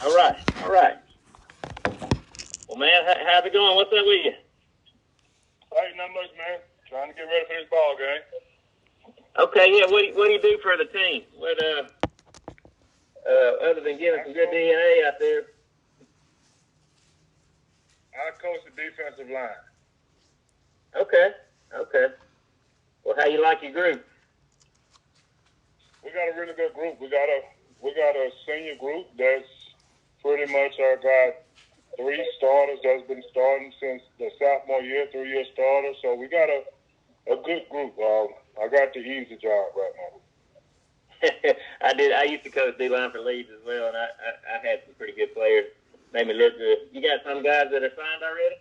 All right, all right. Well, man, how's it going? What's up with you? Hey, not much, man. Trying to get ready for this ball game. Okay, yeah. What do you do for the team? What other than giving some good DNA out there? I coach the defensive line. Okay, okay. Well, how you like your group? We got a really good group. We got a senior group that's pretty much got 3 starters that's been starting since the sophomore year, 3-year starters. So we got a good group. I got the easy job right now. I did. I used to coach D-line for Leeds as well, and I had some pretty good players. Made me look good. You got some guys that are signed already?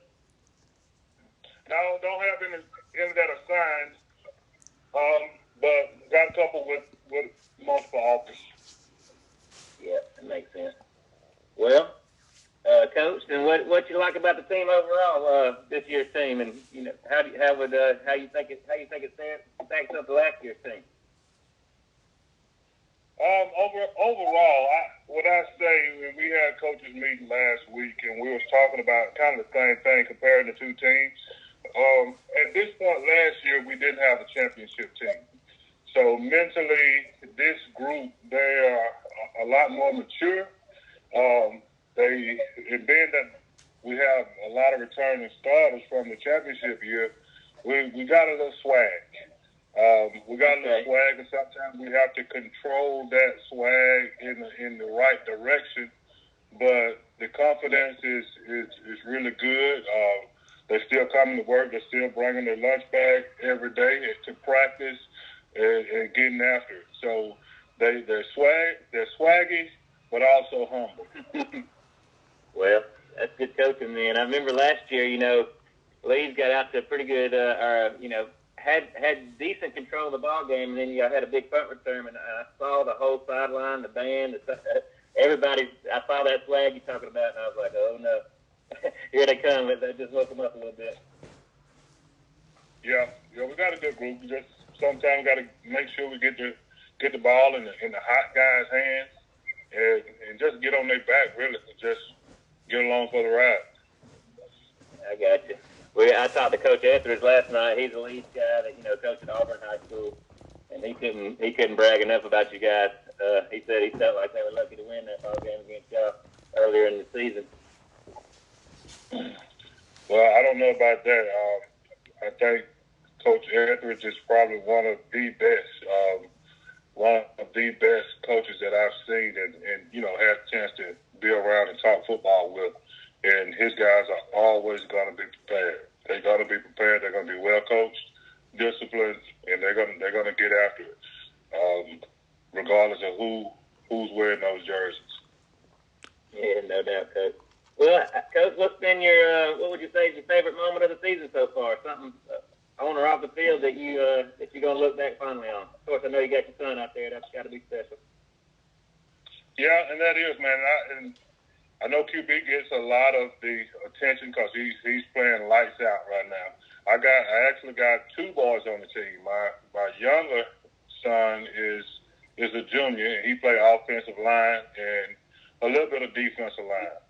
No, don't have any that are signed, but got a couple with multiple offers. Yeah, that makes sense. Well, Coach, and what you like about the team overall, this year's team, and how you think it stacks up to last year's team? Overall, what I say, when we had coaches meeting last week, and we was talking about kind of the same thing, comparing the two teams. At this point last year, we didn't have a championship team. So mentally, this group, they are a lot more mature. Being that we have a lot of returning starters from the championship year, we got a little swag. We got a little swag, and sometimes we have to control that swag in the right direction. But the confidence is really good. They're still coming to work. They're still bringing their lunch bag every day to practice and getting after it. So they're swaggy, but also humble. Well, that's good coaching, man. I remember last year, Leeds got out to a pretty good, had decent control of the ball game, and then you had a big punt return, and I saw the whole sideline, the band, everybody. I saw that flag you're talking about, and I was like, oh no, here they come. That just woke them up a little bit. Yeah, we got a good group. We just sometimes got to make sure we get the ball in the hot guys' hands, and just get on their back, really, and just get along for the ride. I got you. I talked to Coach Etheridge last night. He's a Leeds guy that coached at Auburn High School, and he couldn't brag enough about you guys. He said he felt like they were lucky to win that ball game against y'all earlier in the season. Well, I don't know about that. I think Coach Etheridge is probably one of the best coaches that I've seen, and had a chance to be around and talk football with. And his guys are always going to be prepared. They're going to be prepared. They're going to be well coached, disciplined, and they're going to get after it, regardless of who's wearing those jerseys. Yeah, no doubt, Coach. Well, Coach, what's been what would you say is your favorite moment of the season so far? Something on or off the field that you're going to look back fondly on? Of course, I know you got your son out there. That's got to be special. Yeah, and that is, man. I know QB gets a lot of the attention because he's playing lights out right now. I actually got 2 boys on the team. My younger son is a junior, and he plays offensive line and a little bit of defensive line.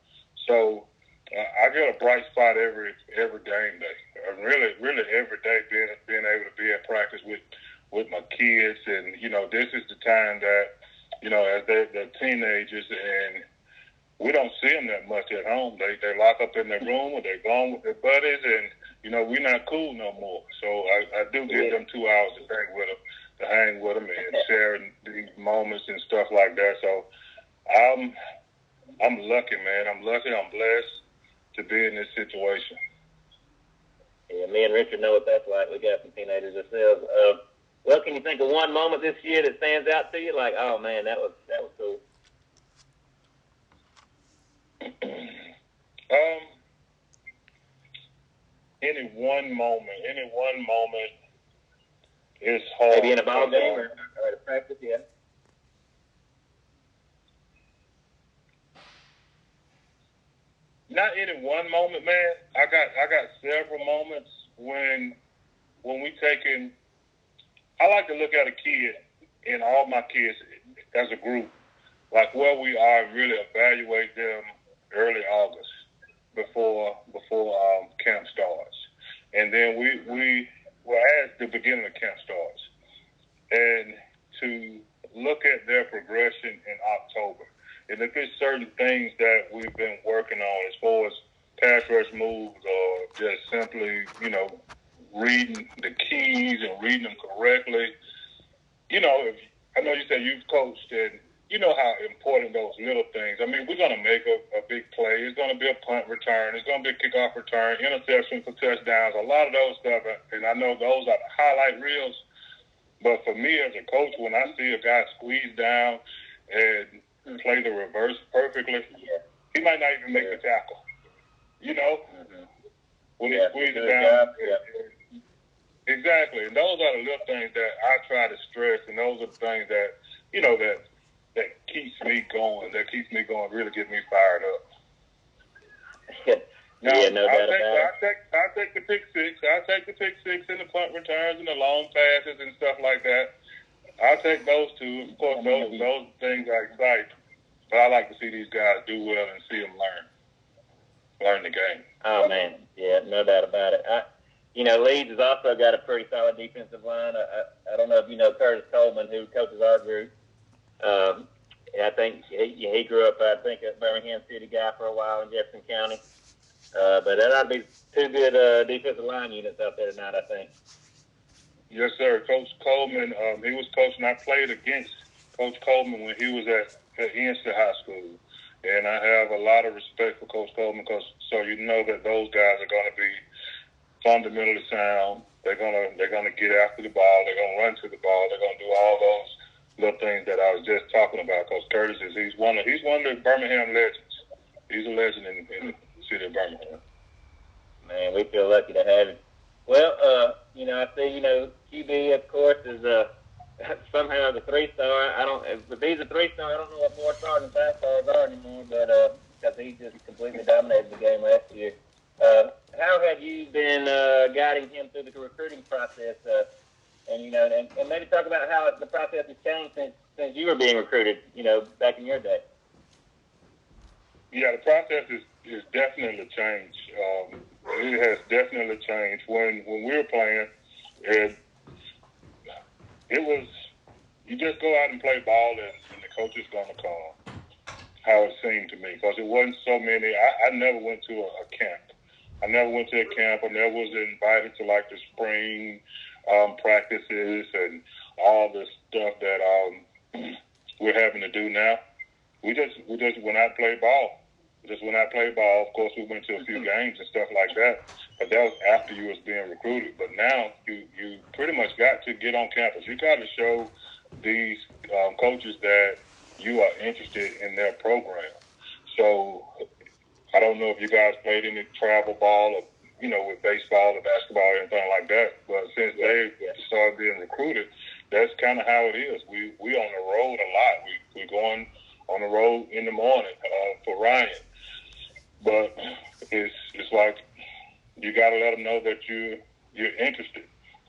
So I get a bright spot every game day. Really every day being able to be at practice with my kids, and this is the time that as they're teenagers, and we don't see them that much at home. They lock up in their room, or they're gone with their buddies, and we're not cool no more. So I do give them 2 hours to hang with them and share these moments and stuff like that. So I'm lucky, man. I'm lucky. I'm blessed to be in this situation. Yeah, me and Richard know what that's like. We got some teenagers ourselves. Well, can you think of one moment this year that stands out to you? Like, oh man, that was cool. Any one moment is hard. Maybe in a ball game or at a practice, yeah. Not any one moment, man. I got several moments when we taking. I like to look at a kid and all my kids as a group, like where we are, and really evaluate them early August before camp starts, and then we well as the beginning of camp starts, and to look at their progression in October. And if there's certain things that we've been working on as far as pass rush moves or just simply, reading the keys and reading them correctly, if I know you said you've coached and you know how important those little things. I mean, we're going to make a big play. It's going to be a punt return. It's going to be a kickoff return, interception for touchdowns, a lot of those stuff. And I know those are the highlight reels. But for me as a coach, when I see a guy squeeze down and play the reverse perfectly, he might not even make the tackle. When he squeezes down. Exactly. And those are the little things that I try to stress, and those are the things that, that keeps me going, really get me fired up. Now, no doubt about it. I'll take the pick six. I'll take the pick six and the punt returns and the long passes and stuff like that. I'll take those two. Of course, those things are exciting. But I like to see these guys do well and see them learn the game. Oh, man. Yeah, no doubt about it. Leeds has also got a pretty solid defensive line. I don't know if you know Curtis Coleman, who coaches our group. I think he grew up, a Birmingham City guy for a while in Jefferson County. But that ought to be two good defensive line units out there tonight, I think. Yes, sir. Coach Coleman, he was coaching. I played against Coach Coleman when he was at Ensley High School. And I have a lot of respect for Coach Coleman so you know that those guys are going to be fundamentally sound. They're gonna get after the ball. They're gonna run to the ball. They're gonna do all those little things that I was just talking about. Because Curtis he's one of the Birmingham legends. He's a legend in the city of Birmingham. Man, we feel lucky to have him. Well, I see, QB of course is somehow the 3-star. If he's a 3-star, I don't know what 4-stars and 5-stars are anymore. But because he just completely dominated the game last year. How have you been guiding him through the recruiting process? And maybe talk about how the process has changed since you were being recruited, back in your day. Yeah, the process is definitely changed. It has definitely changed. When we were playing, it was you just go out and play ball and the coach is going to call. How it seemed to me, because it wasn't so many. I never went to a camp. I never went to a camp. I never was invited to like the spring practices and all the stuff that we're having to do now. We just went out and played ball. Of course, we went to a few games and stuff like that. But that was after you was being recruited. But now you pretty much got to get on campus. You got to show these coaches that you are interested in their program. So I don't know if you guys played any travel ball or, with baseball or basketball or anything like that. But since they started being recruited, that's kind of how it is. We on the road a lot. We're going on the road in the morning for Ryan. But it's like you got to let them know that you're interested.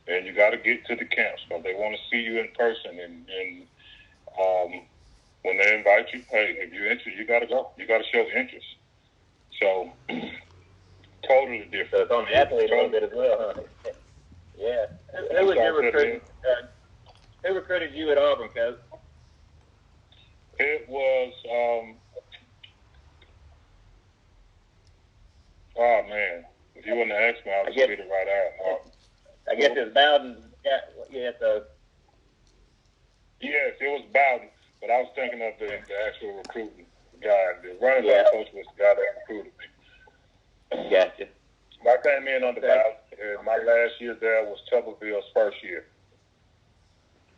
And you got to get to the camps because they want to see you in person. And when they invite you, hey, if you're interested, you got to go. You got to show interest. So, totally different. So it's on the athlete a little bit as well, huh? Yeah. Who was your recruiting? Who recruited you at Auburn, Coach? It was, oh, man. If you wouldn't have asked me, I would spit it right out. I guess it was Bowden. Yeah, so. Yes, it was Bowden, but I was thinking of the actual recruiting guy. The running back coach was the guy that recruited me. Gotcha. I came in under Bowden, and my last year there was Tuberville's first year.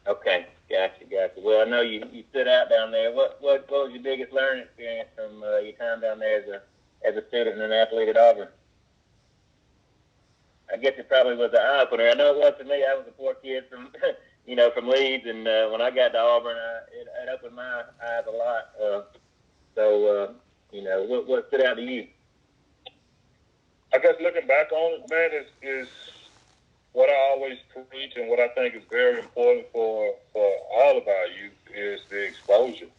Okay, gotcha. Well, I know you stood out down there. What was your biggest learning experience from your time down there as a student and an athlete at Auburn? I guess it probably was an eye-opener. I know it was for me. I was a poor kid from from Leeds, and when I got to Auburn, it opened my eyes a lot. What stood out to you? I guess looking back on it, man, is what I always preach and what I think is very important for all of our youth is the exposure.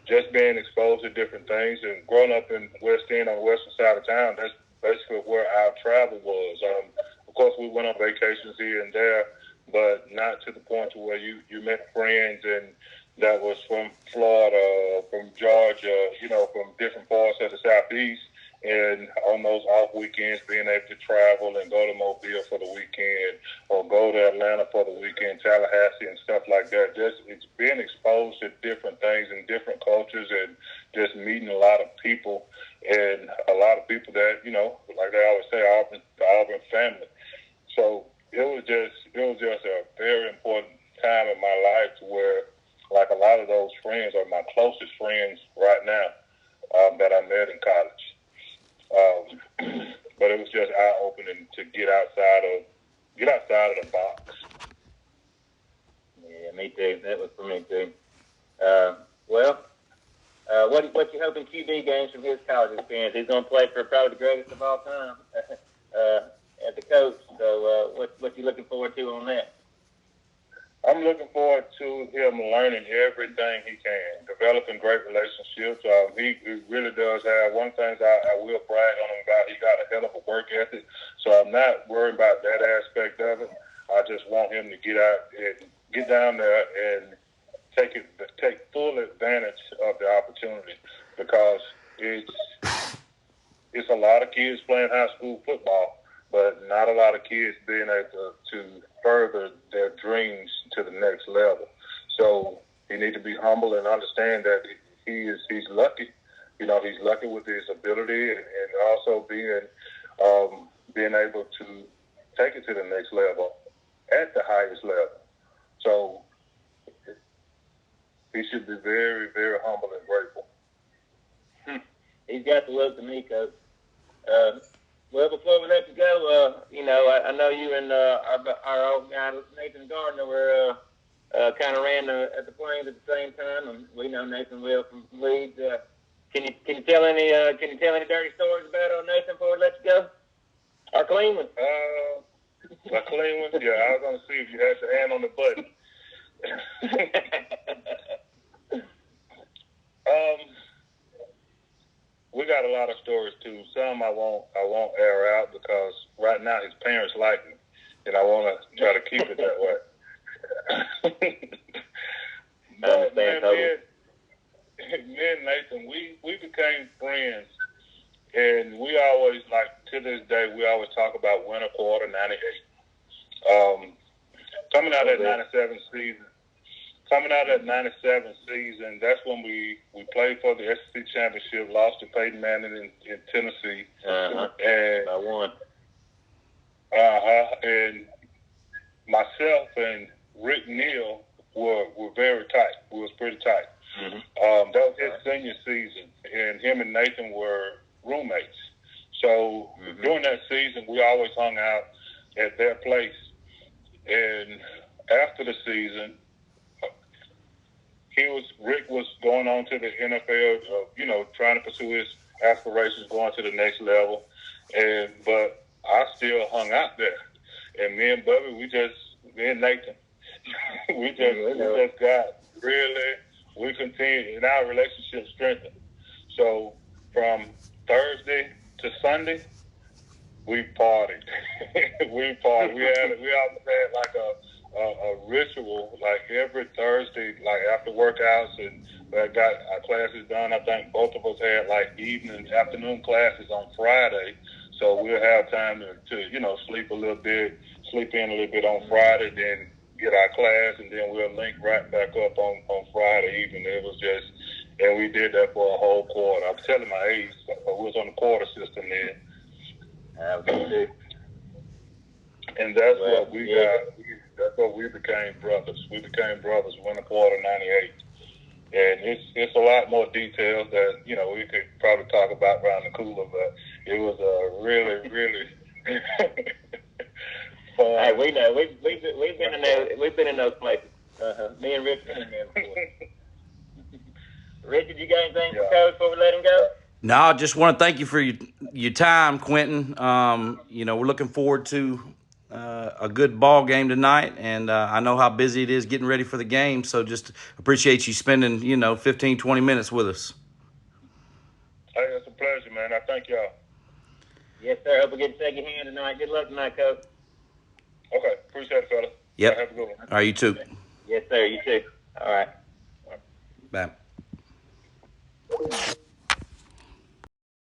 Just being exposed to different things and growing up in West End on the western side of town, that's basically where our travel was. Of course, we went on vacations here and there, but not to the point to where you met friends and that was from Florida, from Georgia, from different parts of the Southeast. And on those off weekends, being able to travel and go to Mobile for the weekend or go to Atlanta for the weekend, Tallahassee and stuff like that. Just it's being exposed to different things and different cultures and just meeting a lot of people and a lot of people that, like they always say, the Auburn family. So it was just a very important time in my life to where like a lot of those friends are my closest friends right now that I met in college. But it was just eye-opening to get outside of the box. Yeah, me too. That was for me too. What you hoping QB gains from his college experience? He's going to play for probably the greatest of all time as a coach. So what you looking forward to on that? I'm looking forward to him learning everything he can, developing great relationships. He really does have one thing I will brag on him about. He got a hell of a work ethic, so I'm not worried about that aspect of it. I just want him to get out and get down there and take full advantage of the opportunity because it's a lot of kids playing high school football, but not a lot of kids being able to further their dreams to the next level. So he needs to be humble and understand that he's lucky. He's lucky with his ability and also being able to take it to the next level at the highest level. So he should be very, very humble and grateful. He's got the look to me, Coach. Well, before we let you go, I know you and our old guy Nathan Gardner were kind of ran at the Plains at the same time, and we know Nathan well from Leeds. Can you tell any dirty stories about Nathan before we let you go? Or clean one? A clean one? Yeah, I was going to see if you had your hand on the button. We got a lot of stories too. Some I won't air out because right now his parents like me, and I want to try to keep it that way. But me and Nathan, we became friends, and we always to this day we always talk about winter quarter '98. Coming out of that '97 season. Coming out of that '97 season, that's when we played for the SEC championship, lost to Peyton Manning in Tennessee. And I won. And myself and Rick Neal were very tight. We was pretty tight. Mm-hmm. That was his senior season, and him and Nathan were roommates. So during that season, we always hung out at their place. And after the season, Rick was going on to the NFL, trying to pursue his aspirations, going to the next level. But I still hung out there. And me and Bubby, me and Nathan, we just got really, we continued, and our relationship strengthened. So from Thursday to Sunday, we partied. We partied. We almost had like a ritual, like every Thursday, like after workouts, and I got our classes done. I think both of us had like evening, afternoon classes on Friday, so we'll have time to sleep in a little bit on Friday, then get our class, and then we'll link right back up on Friday evening. It was just, and we did that for a whole quarter. I'm telling my age, but we was on the quarter system then. And that's what we got. That's what we became brothers. We became brothers winter quarter '98. And it's a lot more details that we could probably talk about around the cooler, but it was a really, really fun. Hey, we know we've been in those places. Me and Rich been in there before. Richard, you got anything for Coach before we let him go? No, I just want to thank you for your time, Quinton. We're looking forward to a good ball game tonight, and I know how busy it is getting ready for the game, so just appreciate you spending, 15, 20 minutes with us. Hey, it's a pleasure, man. I thank y'all. Yes, sir. Hope we get to take your hand tonight. Good luck tonight, Coach. Okay, appreciate it, fella. Yep. Have a good one. All right, you too. Yes, sir. You too. All right. Bye.